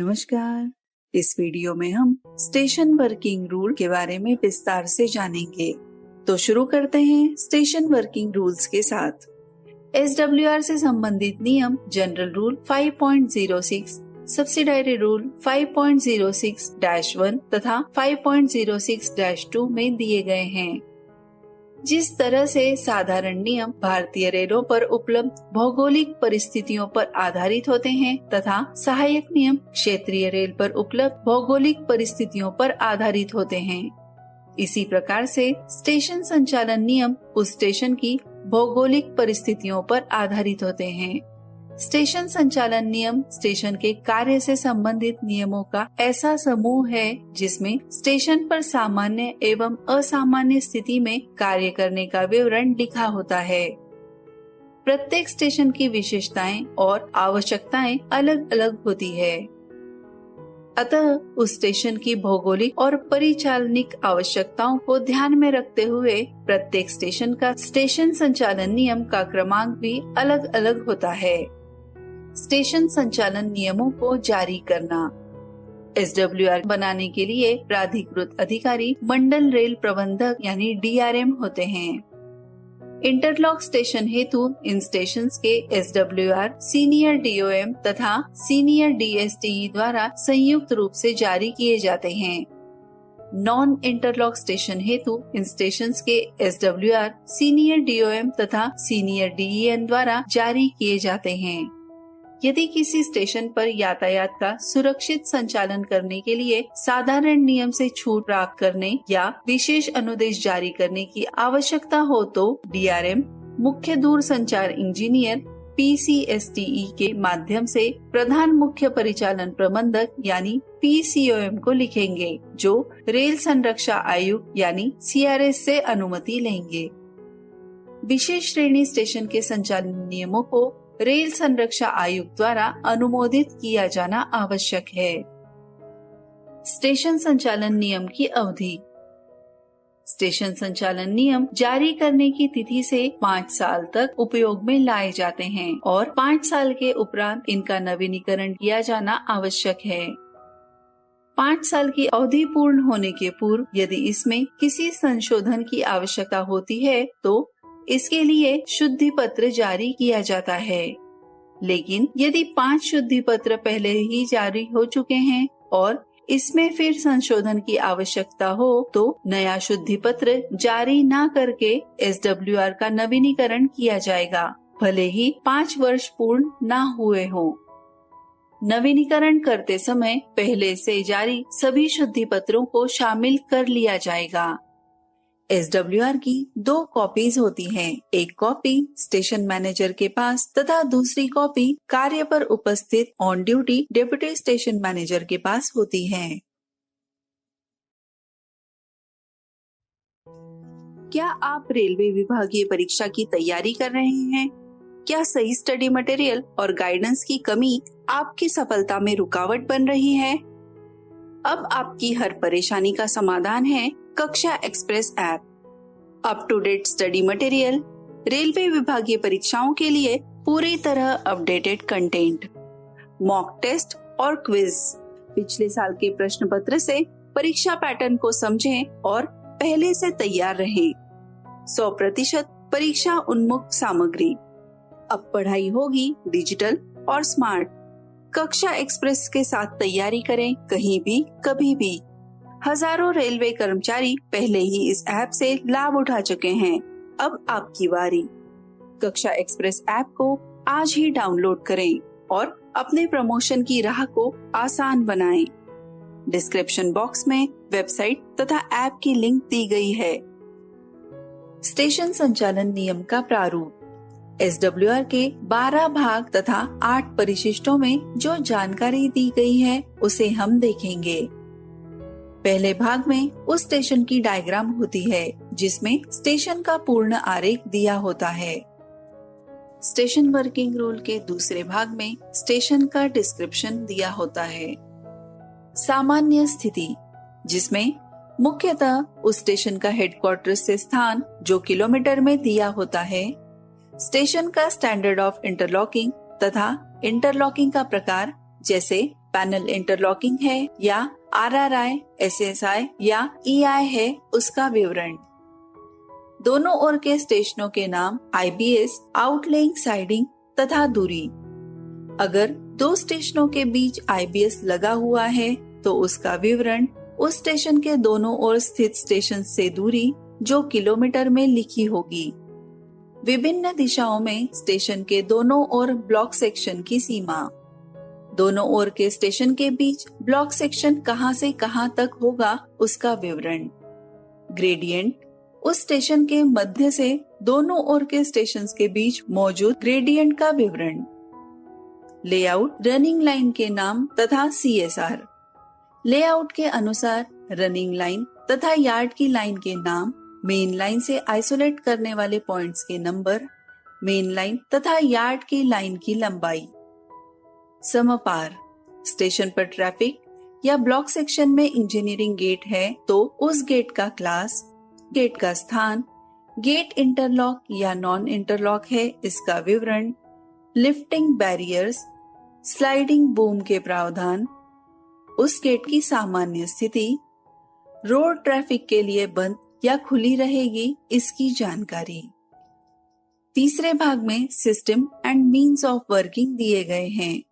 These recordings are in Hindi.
नमस्कार। इस वीडियो में हम स्टेशन वर्किंग रूल के बारे में विस्तार से जानेंगे। तो शुरू करते हैं स्टेशन वर्किंग रूल्स के साथ। SWR से संबंधित नियम जनरल रूल 5.06, सब्सिडायरी रूल 5.06-1 तथा 5.06-2 में दिए गए हैं। जिस तरह से साधारण नियम भारतीय रेलों पर उपलब्ध भौगोलिक परिस्थितियों पर आधारित होते हैं तथा सहायक नियम क्षेत्रीय रेल पर उपलब्ध भौगोलिक परिस्थितियों पर आधारित होते हैं, इसी प्रकार से स्टेशन संचालन नियम उस स्टेशन की भौगोलिक परिस्थितियों पर आधारित होते हैं। स्टेशन संचालन नियम स्टेशन के कार्य से संबंधित नियमों का ऐसा समूह है जिसमें स्टेशन पर सामान्य एवं असामान्य स्थिति में कार्य करने का विवरण लिखा होता है। प्रत्येक स्टेशन की विशेषताएं और आवश्यकताएं अलग अलग होती है, अतः उस स्टेशन की भौगोलिक और परिचालनिक आवश्यकताओं को ध्यान में रखते हुए प्रत्येक स्टेशन का स्टेशन संचालन नियम का क्रमांक भी अलग अलग होता है। स्टेशन संचालन नियमों को जारी करना। SWR बनाने के लिए प्राधिकृत अधिकारी मंडल रेल प्रबंधक यानी DRM होते हैं। इंटरलॉक स्टेशन हेतु इन स्टेशंस के SWR सीनियर DOM तथा सीनियर DSTE द्वारा संयुक्त रूप से जारी किए जाते हैं। नॉन इंटरलॉक स्टेशन हेतु इन स्टेशंस के SWR सीनियर DOM तथा सीनियर DEN द्वारा जारी किए जाते हैं। यदि किसी स्टेशन पर यातायात का सुरक्षित संचालन करने के लिए साधारण नियम से छूट प्राप्त करने या विशेष अनुदेश जारी करने की आवश्यकता हो तो DRM मुख्य दूर संचार इंजीनियर PCSTE के माध्यम से प्रधान मुख्य परिचालन प्रबंधक यानी PCOM को लिखेंगे, जो रेल संरक्षा आयुक्त यानी CRS से अनुमति लेंगे। विशेष श्रेणी स्टेशन के संचालन नियमों को रेल संरक्षा आयुक्त द्वारा अनुमोदित किया जाना आवश्यक है। स्टेशन संचालन नियम की अवधि। स्टेशन संचालन नियम जारी करने की तिथि से 5 साल तक उपयोग में लाए जाते हैं और 5 साल के उपरांत इनका नवीनीकरण किया जाना आवश्यक है। 5 साल की अवधि पूर्ण होने के पूर्व यदि इसमें किसी संशोधन की आवश्यकता होती है तो इसके लिए शुद्धि पत्र जारी किया जाता है, लेकिन यदि 5 शुद्धि पत्र पहले ही जारी हो चुके हैं और इसमें फिर संशोधन की आवश्यकता हो तो नया शुद्धि पत्र जारी न करके SWR का नवीनीकरण किया जाएगा, भले ही 5 वर्ष पूर्ण न हुए हों। नवीनीकरण करते समय पहले से जारी सभी शुद्धि पत्रों को शामिल कर लिया जाएगा। SWR की 2 कॉपीज होती हैं, एक कॉपी स्टेशन मैनेजर के पास तथा दूसरी कॉपी कार्य पर उपस्थित on duty deputy station manager के पास होती है। क्या आप रेलवे विभागीय परीक्षा की तैयारी कर रहे हैं? क्या सही स्टडी मटेरियल और गाइडेंस की कमी आपकी सफलता में रुकावट बन रही है? अब आपकी हर परेशानी का समाधान है कक्षा express app. Up to date study material, railway विभागीय परीक्षाओं के लिए पूरी तरह अपडेटेड कंटेंट, मॉक टेस्ट और क्विज, पिछले साल के प्रश्न पत्र से परीक्षा पैटर्न को समझें और पहले से तैयार रहें। 100% परीक्षा उन्मुख सामग्री। अब पढ़ाई होगी डिजिटल और स्मार्ट। कक्षा एक्सप्रेस के साथ तैयारी करें, कहीं भी कभी भी। हजारों रेलवे कर्मचारी पहले ही इस ऐप से लाभ उठा चुके हैं, अब आपकी बारी। कक्षा एक्सप्रेस ऐप को आज ही डाउनलोड करें और अपने प्रमोशन की राह को आसान बनाएं। डिस्क्रिप्शन बॉक्स में वेबसाइट तथा ऐप की लिंक दी गई है। स्टेशन संचालन नियम का प्रारूप। SWR के 12 भाग तथा 8 परिशिष्टों में जो जानकारी दी गई है उसे हम देखेंगे। पहले भाग में उस स्टेशन की डायग्राम होती है जिसमें स्टेशन का पूर्ण आरेख दिया होता है। स्टेशन वर्किंग रूल के दूसरे भाग में स्टेशन का डिस्क्रिप्शन दिया होता है। सामान्य स्थिति, जिसमें मुख्यतः उस स्टेशन का हेडक्वार्टर से स्थान जो किलोमीटर में दिया होता है, स्टेशन का स्टैंडर्ड ऑफ इंटरलॉकिंग तथा इंटरलॉकिंग का प्रकार जैसे पैनल इंटरलॉकिंग है या RRI, SSI या EI है उसका विवरण। दोनों ओर के स्टेशनों के नाम, IBS, आउटलेइंग साइडिंग तथा दूरी। अगर दो स्टेशनों के बीच IBS लगा हुआ है तो उसका विवरण, उस स्टेशन के दोनों ओर स्थित स्टेशन से दूरी जो किलोमीटर में लिखी होगी। विभिन्न दिशाओं में स्टेशन के दोनों ओर ब्लॉक सेक्शन की सीमा। दोनों ओर के स्टेशन के बीच ब्लॉक सेक्शन कहां से कहां तक होगा उसका विवरण। ग्रेडियंट, उस स्टेशन के मध्य से दोनों ओर के स्टेशंस के बीच मौजूद ग्रेडियंट का विवरण। लेआउट, रनिंग लाइन के नाम तथा CSR। लेआउट के अनुसार रनिंग लाइन तथा यार्ड की लाइन के नाम, मेन लाइन से आइसोलेट करने वाले पॉइंट्स के नंबर, मेन लाइन तथा यार्ड की लाइन की लंबाई। समपार, स्टेशन पर ट्रैफिक या ब्लॉक सेक्शन में इंजीनियरिंग गेट है तो उस गेट का क्लास, गेट का स्थान, गेट इंटरलॉक या नॉन इंटरलॉक है इसका विवरण। लिफ्टिंग बैरियर्स, स्लाइडिंग बूम के प्रावधान, उस गेट की सामान्य स्थिति, रोड ट्रैफिक के लिए बंद या खुली रहेगी इसकी जानकारी। तीसरे भाग में system and means of working दिए गए हैं।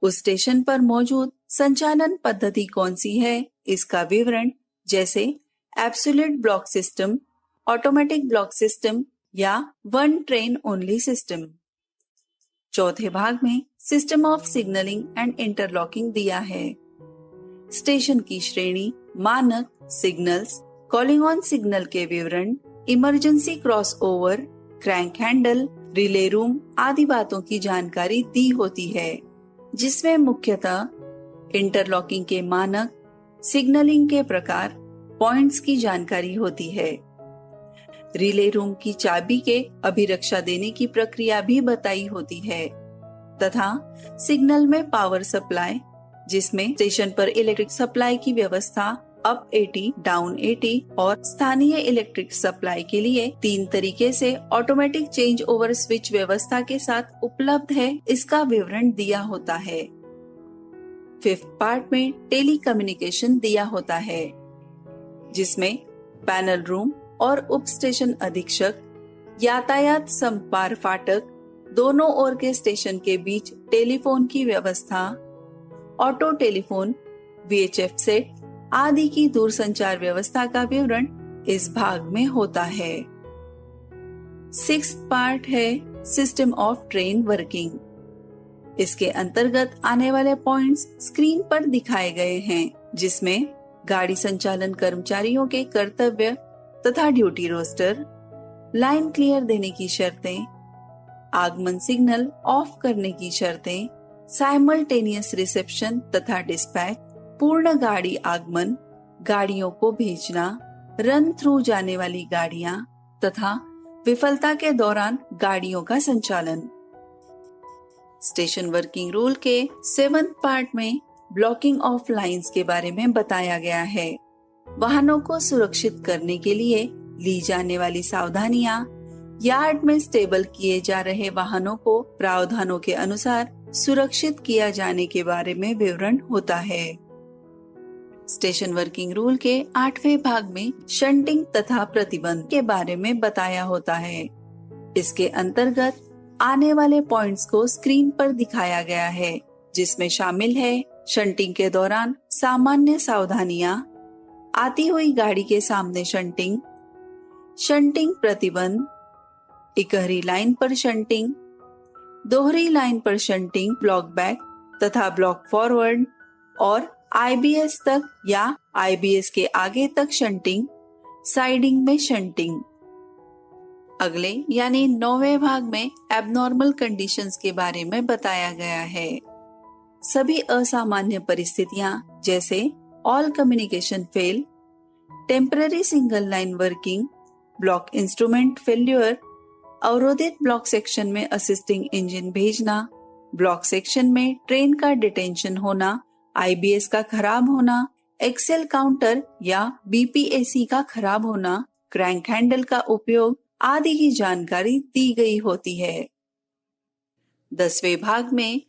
उस स्टेशन पर मौजूद संचालन पद्धति कौन सी है इसका विवरण, जैसे absolute block system, automatic block system या वन ट्रेन ओनली सिस्टम। चौथे भाग में system of signalling and interlocking दिया है। स्टेशन की श्रेणी, मानक, सिग्नल्स, कॉलिंग ऑन सिग्नल के विवरण, emergency crossover, crank handle, relay room आदि बातों की जानकारी दी होती है, जिसमें मुख्यतः इंटरलॉकिंग के मानक, सिग्नलिंग के प्रकार, पॉइंट्स की जानकारी होती है। रिले रूम की चाबी के अभिरक्षा देने की प्रक्रिया भी बताई होती है तथा सिग्नल में पावर सप्लाई, जिसमें स्टेशन पर इलेक्ट्रिक सप्लाई की व्यवस्था अप 80, डाउन 80 और स्थानीय इलेक्ट्रिक सप्लाई के लिए 3 तरीके से ऑटोमेटिक चेंज ओवर स्विच व्यवस्था के साथ उपलब्ध है इसका विवरण दिया होता है। 5th पार्ट में टेली कम्युनिकेशन दिया होता है, जिसमें पैनल रूम और उप स्टेशन अधीक्षक, यातायात संपार फाटक, दोनों ओर के स्टेशन के बीच टेलीफोन की व्यवस्था, ऑटो टेलीफोन, VHF सेट आदि की दूरसंचार व्यवस्था का विवरण इस भाग में होता है। 6th पार्ट है सिस्टम ऑफ ट्रेन वर्किंग। इसके अंतर्गत आने वाले पॉइंट्स स्क्रीन पर दिखाए गए हैं, जिसमें गाड़ी संचालन कर्मचारियों के कर्तव्य तथा ड्यूटी रोस्टर, लाइन क्लियर देने की शर्तें, आगमन सिग्नल ऑफ करने की शर्तें, साइमल्टेनियस रिसेप्शन तथा डिस्पैच, पूर्ण गाड़ी आगमन, गाड़ियों को भेजना, रन थ्रू जाने वाली गाड़ियां तथा विफलता के दौरान गाड़ियों का संचालन। स्टेशन वर्किंग रूल के 7th पार्ट में ब्लॉकिंग ऑफ लाइंस के बारे में बताया गया है। वाहनों को सुरक्षित करने के लिए ली जाने वाली सावधानियां, यार्ड में स्टेबल किए जा रहे वाहनों को प्रावधानों के अनुसार सुरक्षित किया जाने के बारे में विवरण होता है। स्टेशन वर्किंग रूल के 8वें भाग में शंटिंग तथा प्रतिबंध के बारे में बताया होता है। इसके अंतर्गत आने वाले पॉइंट्स को स्क्रीन पर दिखाया गया है, जिसमें शामिल है शंटिंग के दौरान सामान्य सावधानियां, आती हुई गाड़ी के सामने शंटिंग, शंटिंग प्रतिबंध, इकहरी लाइन पर शंटिंग, दोहरी लाइन पर शंटिंग, ब्लॉक बैक तथा ब्लॉक फॉरवर्ड और IBS तक या IBS के आगे तक शंटिंग, साइडिंग में शंटिंग। अगले यानी 9वें भाग में एबनॉर्मल कंडीशंस के बारे में बताया गया है। सभी असामान्य परिस्थितियां जैसे all communication fail, temporary single line working, block instrument failure, अवरोधित ब्लॉक सेक्शन में असिस्टिंग इंजन भेजना, ब्लॉक सेक्शन में ट्रेन का डिटेंशन होना, IBS का खराब होना, एक्सेल काउंटर या BPAC का खराब होना, क्रैंक हैंडल का उपयोग आदि की जानकारी दी गई होती है। 10वें भाग में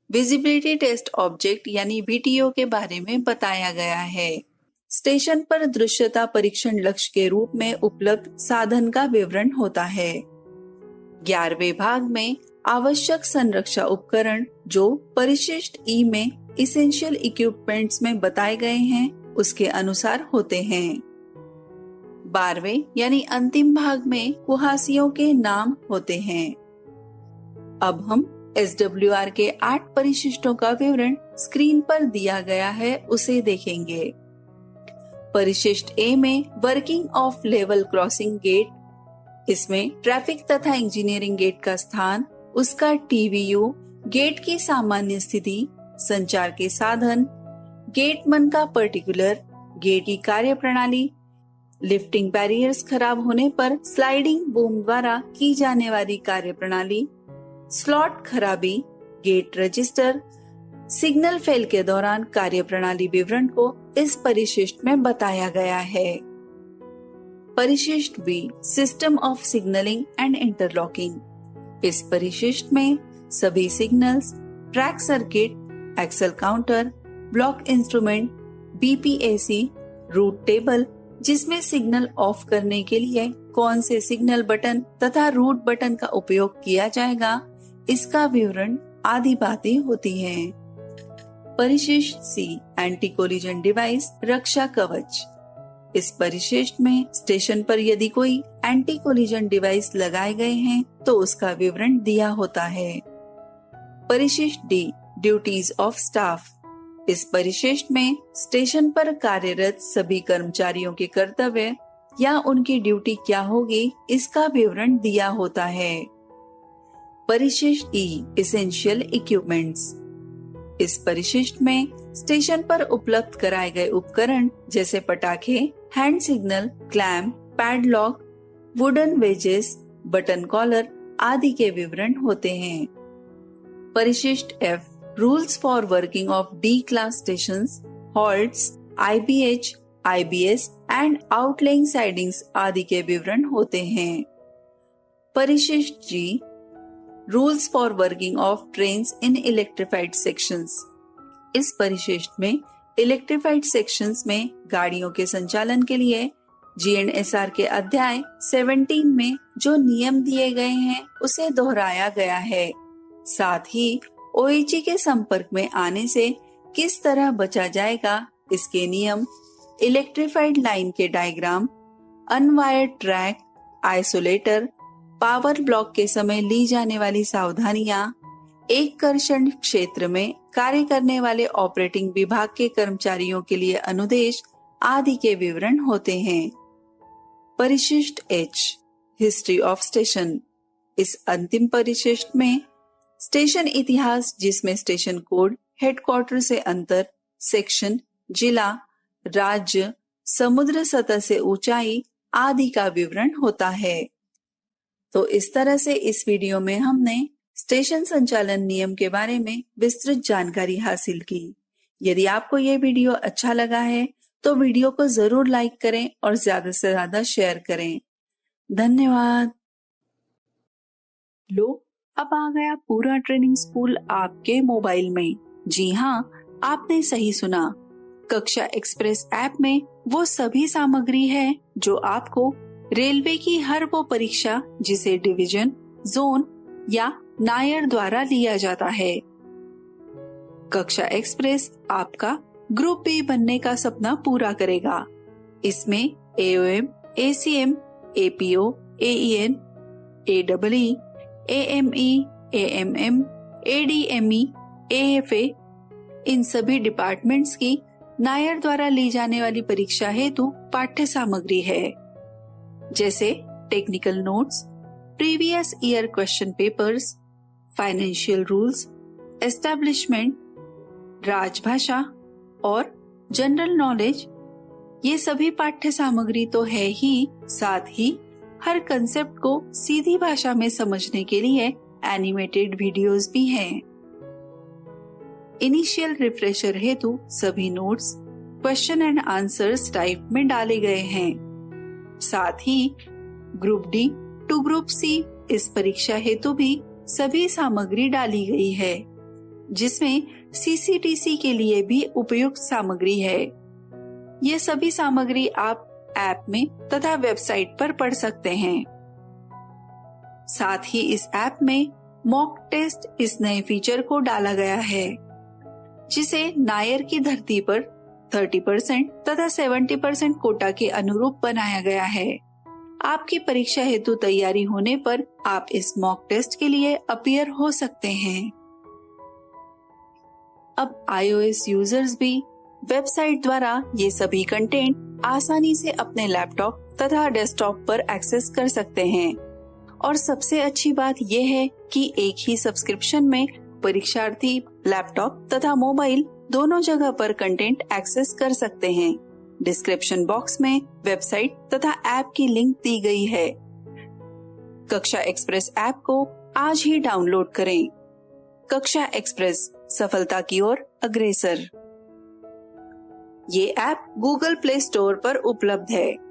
विजिबिलिटी टेस्ट ऑब्जेक्ट यानी वीटीओ के बारे में बताया गया है। स्टेशन पर दृश्यता परीक्षण लक्ष्य के रूप में उपलब्ध साधन का विवरण होता है। 11वें भाग में आवश्यक संरक्षा उपकरण जो परिशिष्ट ई में इसेंशियल इक्विपमेंट्स में बताए गए हैं उसके अनुसार होते हैं। 12वें यानी अंतिम भाग में कुहासियों के नाम होते हैं। अब हम SWR के 8 परिशिष्टों का विवरण स्क्रीन पर दिया गया है उसे देखेंगे। परिशिष्ट ए में working of level crossing gate, इसमें ट्रैफिक तथा इंजीनियरिंग गेट का स्थान, उसका TVU, गेट की सामान्य स्थिति, संचार के साधन, गेटमन का पर्टिकुलर, गेट की कार्य प्रणाली, लिफ्टिंग बैरियर्स खराब होने पर स्लाइडिंग बूम द्वारा की जाने वाली कार्य प्रणाली, स्लॉट खराबी, गेट रजिस्टर, सिग्नल फेल के दौरान कार्य प्रणाली विवरण को इस परिशिष्ट में बताया गया है। परिशिष्ट B system of signalling and interlocking. इस परिशिष्ट में सभी signals, track circuit, axle counter, block instrument, BPAC, route table जिसमें सिग्नल ऑफ करने के लिए कौन से सिग्नल बटन तथा रूट बटन का उपयोग किया जाएगा इसका विवरण आदि बातें होती हैं। परिशिष्ट सी एंटी कोलिजन डिवाइस रक्षा कवच। इस परिशिष्ट में स्टेशन पर यदि कोई एंटी कोलिजन डिवाइस लगाए गए हैं तो उसका विवरण दिया होता है। परिशिष्ट डी ड्यूटीज ऑफ स्टाफ। इस परिशिष्ट में स्टेशन पर कार्यरत सभी कर्मचारियों के कर्तव्य या उनकी ड्यूटी क्या होगी इसका विवरण दिया होता है। परिशिष्ट ई इसेंशियल इक्विपमेंट्स। इस परिशिष्ट में स्टेशन पर उपलब्ध कराए गए उपकरण जैसे पटाखे, hand signal, clamp, padlock, wooden wedges, button collar आदि के विवरण होते हैं। परिशिष्ट F rules for working of D class stations, halts, IBH, IBS and outlying sidings आदि के विवरण होते हैं। परिशिष्ट G rules for working of trains in electrified sections. इस परिशिष्ट में इलेक्ट्रिफाइड सेक्शंस में गाड़ियों के संचालन के लिए GNSR के अध्याय 17 में जो नियम दिए गए हैं उसे दोहराया गया है। साथ ही OHE के संपर्क में आने से किस तरह बचा जाएगा इसके नियम, इलेक्ट्रिफाइड लाइन के diagram, unwired track, isolator, power block के समय ली जाने वाली सावधानियां, एक कर्षण क्षेत्र में कार्य करने वाले ऑपरेटिंग विभाग के कर्मचारियों के लिए अनुदेश आदि के विवरण होते हैं। परिशिष्ट H हिस्ट्री ऑफ स्टेशन। इस अंतिम परिशिष्ट में स्टेशन इतिहास जिसमें स्टेशन कोड, हेडक्वार्टर से अंतर, सेक्शन, जिला, राज्य, समुद्र सतह से ऊंचाई आदि का विवरण होता है। तो इस तरह से इस वीडियो में हमने स्टेशन संचालन नियम के बारे में विस्तृत जानकारी हासिल की। यदि आपको ये वीडियो अच्छा लगा है तो वीडियो को जरूर लाइक करें और ज्यादा से ज्यादा शेयर करें। धन्यवाद। लो, अब आ गया पूरा ट्रेनिंग स्कूल आपके मोबाइल में। जी हाँ, आपने सही सुना। कक्षा एक्सप्रेस ऐप में वो सभी सामग्री है जो आपको रेलवे की हर वो परीक्षा जिसे डिवीजन, जोन या नायर द्वारा लिया जाता है। कक्षा एक्सप्रेस आपका ग्रुप बी बनने का सपना पूरा करेगा। इसमें AOM, ACM, APO, AEN, AEE, AME, AMM, ADME, AFA इन सभी डिपार्टमेंट्स की नायर द्वारा ली जाने वाली परीक्षा हेतु पाठ्य सामग्री है, जैसे technical notes, previous year question papers, financial rules, establishment, राजभाषा और जनरल नॉलेज। ये सभी पाठ्य सामग्री तो है ही, साथ ही हर कंसेप्ट को सीधी भाषा में समझने के लिए एनिमेटेड वीडियोस भी हैं। इनिशियल रिफ्रेशर हेतु सभी notes question and answers type में डाले गए हैं। साथ ही group D to group C इस परीक्षा हेतु भी सभी सामग्री डाली गई है। जिसमें CCTC के लिए भी उपयुक्त सामग्री है। ये सभी सामग्री आप ऐप में तथा वेबसाइट पर पढ़ सकते हैं। साथ ही इस ऐप में मॉक टेस्ट इस नए फीचर को डाला गया है, जिसे नायर की धरती पर 30% तथा 70% कोटा के अनुरूप बनाया गया है। आपकी परीक्षा हेतु तैयारी होने पर आप इस मॉक टेस्ट के लिए अपीयर हो सकते हैं। अब iOS यूजर्स भी वेबसाइट द्वारा ये सभी कंटेंट आसानी से अपने लैपटॉप तथा डेस्कटॉप पर एक्सेस कर सकते हैं। और सबसे अच्छी बात यह है कि एक ही सब्सक्रिप्शन में परीक्षार्थी लैपटॉप तथा मोबाइल दोनों जगह पर कंटेंट एक्सेस कर सकते हैं। डिस्क्रिप्शन बॉक्स में वेबसाइट तथा ऐप की लिंक दी गई है। कक्षा एक्सप्रेस ऐप को आज ही डाउनलोड करें। कक्षा एक्सप्रेस, सफलता की ओर अग्रसर। ये ऐप गूगल प्ले स्टोर पर उपलब्ध है।